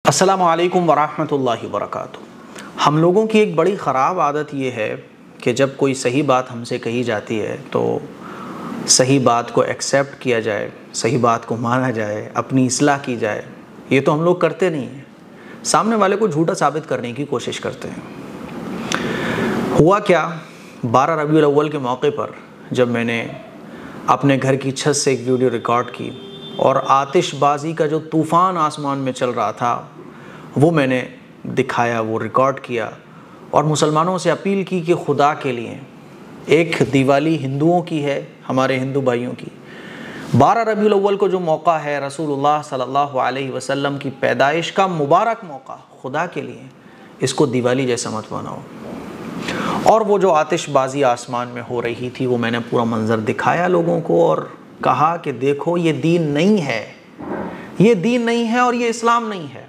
السلام علیکم ورحمۃ اللہ وبرکاتہ۔ ہم لوگوں کی ایک بڑی خراب عادت یہ ہے کہ جب کوئی صحیح بات ہم سے کہی جاتی ہے تو صحیح بات کو ایکسیپٹ کیا جائے، صحیح بات کو مانا جائے، اپنی اصلاح کی جائے۔ یہ تو ہم لوگ کرتے نہیں ہیں، سامنے والے کو جھوٹا ثابت کرنے کی کوشش کرتے ہیں۔ ہوا کیا، 12 ربیع الاول کے موقع پر جب میں نے اپنے گھر کی چھت سے ایک ویڈیو ریکارڈ کی اور آتش بازی کا جو طوفان آسمان میں چل رہا تھا وہ میں نے دکھایا، وہ ریکارڈ کیا اور مسلمانوں سے اپیل کی کہ خدا کے لیے، ایک دیوالی ہندوؤں کی ہے، ہمارے ہندو بھائیوں کی، 12 ربیع الاول کو جو موقع ہے رسول اللہ صلی اللہ علیہ وسلم کی پیدائش کا مبارک موقع، خدا کے لیے اس کو دیوالی جیسا مت بناؤ۔ اور وہ جو آتش بازی آسمان میں ہو رہی تھی وہ میں نے پورا منظر دکھایا لوگوں کو اور کہا کہ دیکھو یہ دین نہیں ہے، یہ دین نہیں ہے اور یہ اسلام نہیں ہے،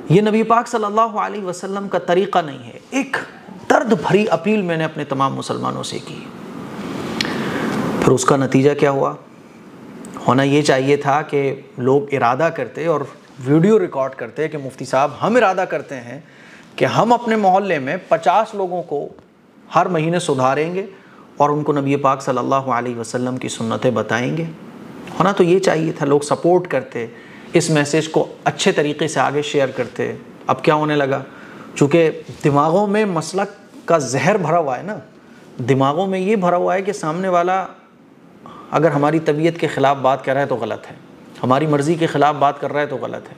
یہ نبی پاک صلی اللہ علیہ وسلم کا طریقہ نہیں ہے۔ ایک درد بھری اپیل میں نے اپنے تمام مسلمانوں سے کی۔ پھر اس کا نتیجہ کیا ہوا؟ ہونا یہ چاہیے تھا کہ لوگ ارادہ کرتے اور ویڈیو ریکارڈ کرتے کہ مفتی صاحب ہم ارادہ کرتے ہیں کہ ہم اپنے محلے میں 50 لوگوں کو ہر مہینے سدھاریں گے اور ان کو نبی پاک صلی اللہ علیہ وسلم کی سنتیں بتائیں گے۔ ہونا تو یہ چاہیے تھا، لوگ سپورٹ کرتے، اس میسیج کو اچھے طریقے سے آگے شیئر کرتے۔ اب کیا ہونے لگا، چونکہ دماغوں میں مسلک کا زہر بھرا ہوا ہے نا، دماغوں میں یہ بھرا ہوا ہے کہ سامنے والا اگر ہماری طبیعت کے خلاف بات کر رہا ہے تو غلط ہے، ہماری مرضی کے خلاف بات کر رہا ہے تو غلط ہے،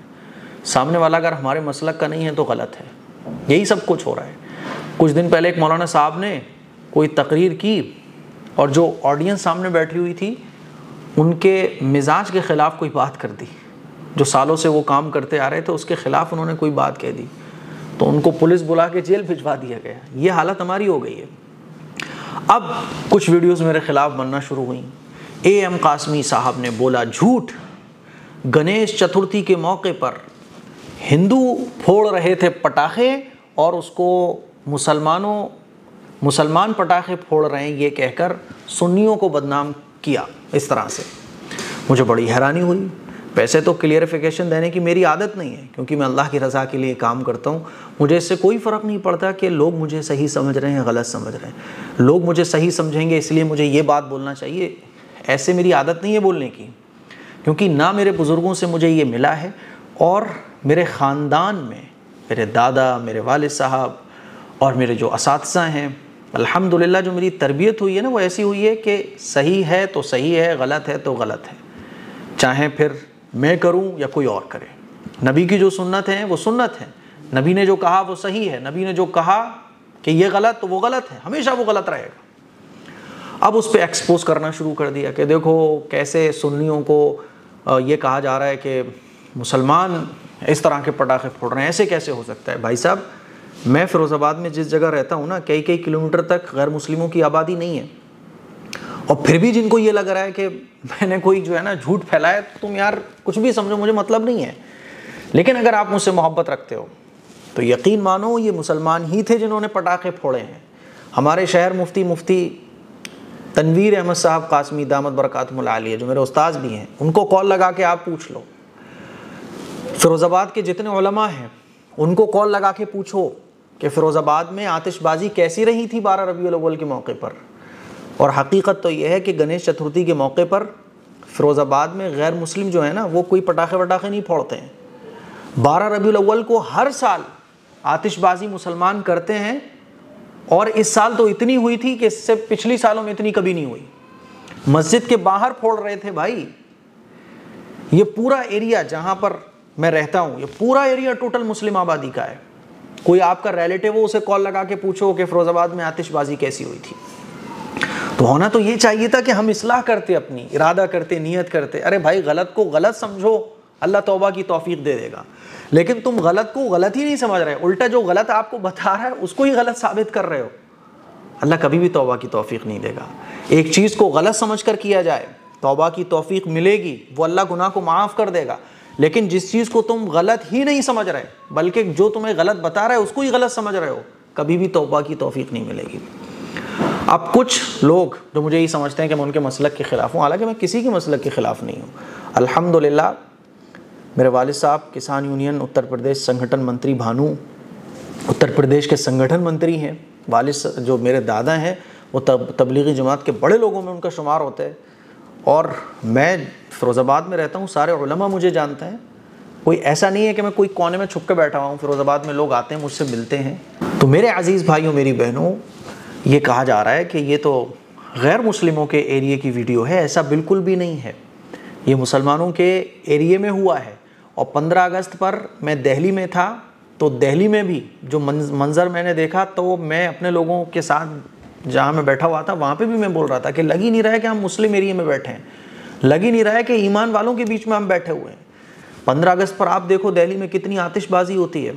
سامنے والا اگر ہمارے مسلک کا نہیں ہے تو غلط ہے۔ یہی سب کچھ ہو رہا ہے۔ کچھ دن پہلے ایک مولانا صاحب نے کوئی تقریر کی اور جو آڈینس سامنے بیٹھی ہوئی تھی ان کے مزاج کے خلاف کوئی بات کر دی، جو سالوں سے وہ کام کرتے آ رہے تھے اس کے خلاف انہوں نے کوئی بات کہہ دی تو ان کو پولیس بلا کے جیل بھجوا دیا گیا۔ یہ حالت ہماری ہو گئی ہے۔ اب کچھ ویڈیوز میرے خلاف بننا شروع ہوئیں۔ اے ایم قاسمی صاحب نے بولا جھوٹ، گنیش چترتھی کے موقع پر ہندو پھوڑ رہے تھے پٹاخے اور اس کو مسلمان پٹاخے پھوڑ رہے ہیں یہ کہہ کر سنیوں کو بدنام کیا۔ اس طرح سے مجھے بڑی حیرانی ہوئی۔ ویسے تو کلیئرفیکیشن دینے کی میری عادت نہیں ہے کیونکہ میں اللہ کی رضا کے لیے کام کرتا ہوں، مجھے اس سے کوئی فرق نہیں پڑتا کہ لوگ مجھے صحیح سمجھ رہے ہیں غلط سمجھ رہے ہیں، لوگ مجھے صحیح سمجھیں گے اس لیے مجھے یہ بات بولنا چاہیے، ایسے میری عادت نہیں ہے بولنے کی، کیونکہ نہ میرے بزرگوں سے مجھے یہ ملا ہے اور میرے خاندان میں میرے دادا، میرے والد صاحب اور میرے جو اساتذہ ہیں الحمدللہ جو میری تربیت ہوئی ہے نا وہ ایسی ہوئی ہے کہ صحیح ہے تو صحیح ہے، غلط ہے تو غلط ہے، چاہے پھر میں کروں یا کوئی اور کرے۔ نبی کی جو سنت ہیں وہ سنت ہے، نبی نے جو کہا وہ صحیح ہے، نبی نے جو کہا کہ یہ غلط تو وہ غلط ہے، ہمیشہ وہ غلط رہے گا۔ اب اس پہ ایکسپوز کرنا شروع کر دیا کہ دیکھو کیسے سنیوں کو یہ کہا جا رہا ہے کہ مسلمان اس طرح کے پٹاخے پھوڑ رہے ہیں، ایسے کیسے ہو سکتا ہے؟ بھائی صاحب میں فیروز آباد میں جس جگہ رہتا ہوں نا کئی کلومیٹر تک غیر مسلموں کی آبادی نہیں ہے، اور پھر بھی جن کو یہ لگ رہا ہے کہ میں نے کوئی جو ہے نا جھوٹ پھیلایا تو تم یار کچھ بھی سمجھو، مجھے مطلب نہیں ہے، لیکن اگر آپ مجھ سے محبت رکھتے ہو تو یقین مانو یہ مسلمان ہی تھے جنہوں نے پٹاخے پھوڑے ہیں۔ ہمارے شہر مفتی تنویر احمد صاحب قاسمی دامت برکاتہم العالیہ جو میرے استاذ بھی ہیں، ان کو کال لگا کے آپ پوچھ لو، فیروز آباد کے جتنے علماء ہیں ان کو کال لگا کے پوچھو کہ فیروز آباد میں آتش بازی کیسی رہی تھی 12 ربیع الاول کے موقع پر۔ اور حقیقت تو یہ ہے کہ گنیش چترتھی کے موقع پر فیروز آباد میں غیر مسلم جو ہے نا وہ کوئی پٹاخے وٹاخے نہیں پھوڑتے ہیں۔ 12 ربیع الاول کو ہر سال آتش بازی مسلمان کرتے ہیں، اور اس سال تو اتنی ہوئی تھی کہ اس سے پچھلی سالوں میں اتنی کبھی نہیں ہوئی۔ مسجد کے باہر پھوڑ رہے تھے بھائی۔ یہ پورا ایریا جہاں پر میں رہتا ہوں یہ پورا ایریا ٹوٹل مسلم آبادی کا ہے، کوئی آپ کا ریلیٹیو ہو اسے کال لگا کے پوچھو کہ فیروز آباد میں آتش بازی کیسی ہوئی تھی۔ تو ہونا تو یہ چاہیے تھا کہ ہم اصلاح کرتے، اپنی ارادہ کرتے، نیت کرتے، ارے بھائی غلط کو غلط سمجھو، اللہ توبہ کی توفیق دے دے گا، لیکن تم غلط کو غلط ہی نہیں سمجھ رہے، الٹا جو غلط آپ کو بتا رہا ہے اس کو ہی غلط ثابت کر رہے ہو، اللہ کبھی بھی توبہ کی توفیق نہیں دے گا۔ ایک چیز کو غلط سمجھ کر کیا جائے توبہ کی توفیق ملے گی، وہ اللہ گناہ کو معاف کر دے گا، لیکن جس چیز کو تم غلط ہی نہیں سمجھ رہے بلکہ جو تمہیں غلط بتا رہا ہے اس کو ہی غلط سمجھ رہے ہو، کبھی بھی توبہ کی توفیق نہیں ملے گی۔ اب کچھ لوگ جو مجھے یہ سمجھتے ہیں کہ میں ان کے مسلک کے خلاف ہوں، حالانکہ میں کسی کے مسلک کے خلاف نہیں ہوں۔ الحمدللہ میرے والد صاحب کسان یونین اتر پردیش سنگھٹن منتری بھانو اتر پردیش کے سنگھٹن منتری ہیں. والد جو میرے دادا ہیں وہ تبلیغی جماعت کے بڑے لوگوں میں ان کا شمار ہوتا ہے. اور میں فیروز آباد میں رہتا ہوں, سارے علماء مجھے جانتے ہیں. کوئی ایسا نہیں ہے کہ میں کوئی کونے میں چھپ کے بیٹھا ہوا ہوں. فیروز آباد میں لوگ آتے ہیں, مجھ سے ملتے ہیں. تو میرے عزیز بھائیوں, میری بہنوں, یہ کہا جا رہا ہے کہ یہ تو غیر مسلموں کے ایریے کی ویڈیو ہے. ایسا بالکل بھی نہیں ہے. یہ مسلمانوں کے ایریے میں ہوا ہے. اور 15 اگست پر میں دہلی میں تھا, تو دہلی میں بھی جو منظر میں نے دیکھا, تو میں اپنے لوگوں کے ساتھ جہاں میں بیٹھا ہوا تھا وہاں پہ بھی میں بول رہا تھا کہ لگ ہی نہیں رہا ہے کہ ہم مسلم ایریے میں بیٹھے ہیں, لگ ہی نہیں رہا ہے کہ ایمان والوں کے بیچ میں ہم بیٹھے ہوئے ہیں. 15 اگست پر آپ دیکھو دہلی میں کتنی آتش بازی ہوتی ہے,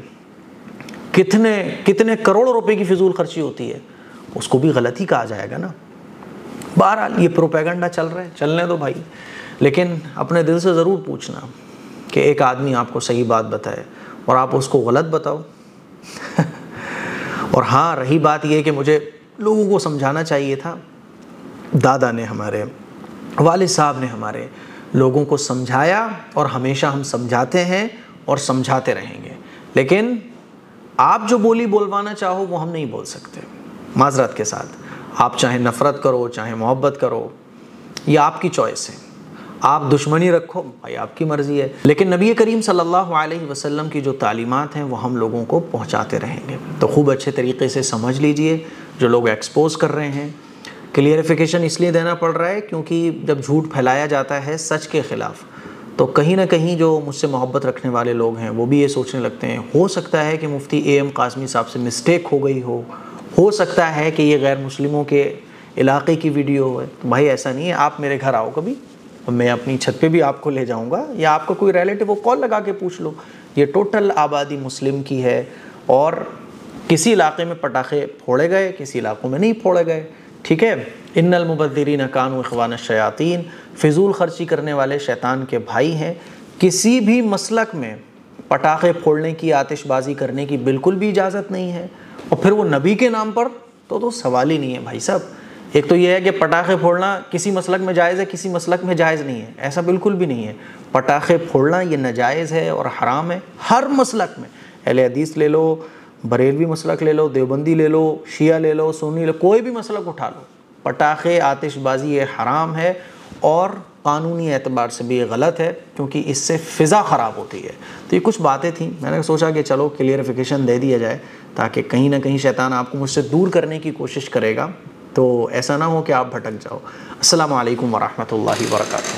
کتنے کروڑ روپے کی فضول خرچی ہوتی ہے. اس کو بھی غلط ہی کہا جائے گا نا. بہرحال یہ پروپیگنڈا چل رہا ہے, چلنے دو بھائی. لیکن اپنے دل سے ضرور پوچھنا کہ ایک آدمی آپ کو صحیح بات بتائے اور آپ اس کو غلط بتاؤ. اور ہاں, رہی بات یہ کہ مجھے لوگوں کو سمجھانا چاہیے تھا. دادا نے ہمارے, والد صاحب نے ہمارے لوگوں کو سمجھایا, اور ہمیشہ ہم سمجھاتے ہیں اور سمجھاتے رہیں گے. لیکن آپ جو بولی بولوانا چاہو وہ ہم نہیں بول سکتے, معذرت کے ساتھ. آپ چاہے نفرت کرو, چاہے محبت کرو, یہ آپ کی چوائس ہے. آپ دشمنی رکھو بھائی, آپ کی مرضی ہے. لیکن نبی کریم صلی اللہ علیہ وسلم کی جو تعلیمات ہیں وہ ہم لوگوں کو پہنچاتے رہیں گے. تو خوب اچھے طریقے سے سمجھ لیجئے. جو لوگ ایکسپوز کر رہے ہیں, کلیئرفیکیشن اس لیے دینا پڑ رہا ہے کیونکہ جب جھوٹ پھیلایا جاتا ہے سچ کے خلاف, تو کہیں نہ کہیں جو مجھ سے محبت رکھنے والے لوگ ہیں وہ بھی یہ سوچنے لگتے ہیں ہو سکتا ہے کہ مفتی اے قاسمی صاحب سے مسٹیک ہو گئی ہو سکتا ہے کہ یہ غیر مسلموں کے علاقے کی ویڈیو ہے. تو بھائی ایسا نہیں ہے, آپ میرے گھر آؤ کبھی, میں اپنی چھت پہ بھی آپ کو لے جاؤں گا, یا آپ کا کوئی ریلیٹیو وہ کال لگا کے پوچھ لو. یہ ٹوٹل آبادی مسلم کی ہے, اور کسی علاقے میں پٹاخے پھوڑے گئے, کسی علاقوں میں نہیں پھوڑے گئے. ٹھیک ہے. ان المبذرین کانوا اخوان الشیاطین, فضول خرچی کرنے والے شیطان کے بھائی ہیں. کسی بھی مسلک میں پٹاخے پھوڑنے کی, آتش بازی کرنے کی بالکل بھی اجازت نہیں ہے. اور پھر وہ نبی کے نام پر تو سوال ہی نہیں ہے بھائی صاحب. ایک تو یہ ہے کہ پٹاخے پھوڑنا کسی مسلک میں جائز ہے, کسی مسلک میں جائز نہیں ہے, ایسا بالکل بھی نہیں ہے. پٹاخے پھوڑنا یہ ناجائز ہے اور حرام ہے ہر مسلک میں. اہل حدیث لے لو, بریلوی مسلک لے لو, دیوبندی لے لو, شیعہ لے لو, سنی لے لو, کوئی بھی مسلک اٹھا لو, پٹاخے آتش بازی یہ حرام ہے, اور قانونی اعتبار سے بھی یہ غلط ہے, کیونکہ اس سے فضا خراب ہوتی ہے. تو یہ کچھ باتیں تھیں, میں نے سوچا کہ چلو کلیئرفیکیشن دے دیا جائے, تاکہ کہیں نہ کہیں شیطان آپ کو مجھ سے دور کرنے کی کوشش کرے گا, تو ایسا نہ ہو کہ آپ بھٹک جاؤ. السلام علیکم ورحمۃ اللہ وبرکاتہ.